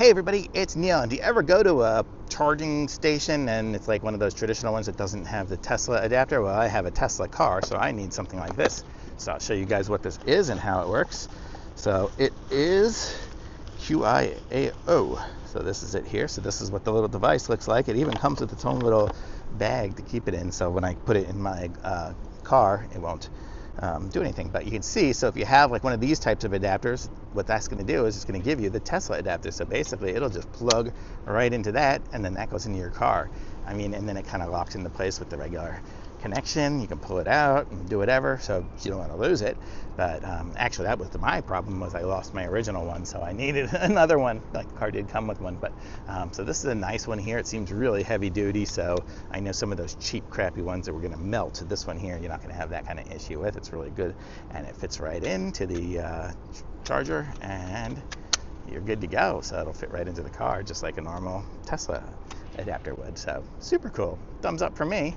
Hey everybody, it's Neil. Do you ever go to a charging station and it's like one of those traditional ones that doesn't have the Tesla adapter? Well, I have a Tesla car, so I need something like this. So I'll show you guys what this is and how it works. So it is QAO. So this is it here. So this is what the little device looks like. It even comes with its own little bag to keep it in. So when I put it in my car, it won't do anything. But you can see, so if you have like one of these types of adapters, what that's going to do is it's going to give you the Tesla adapter. So basically it'll just plug right into that, and then that goes into your car. I mean, and then it kind of locks into place with the regular connection. You can pull it out and do whatever, so you don't want to lose it. But actually that was my problem, was I lost my original one, so I needed another one. Like, the car did come with one, but so this is a nice one here. It seems really heavy duty, so I know some of those cheap crappy ones that were going to melt. This one here you're not going to have that kind of issue with. It's really good, and it fits right into the charger, and you're good to go. So it'll fit right into the car just like a normal Tesla adapter would. So super cool. Thumbs up for me.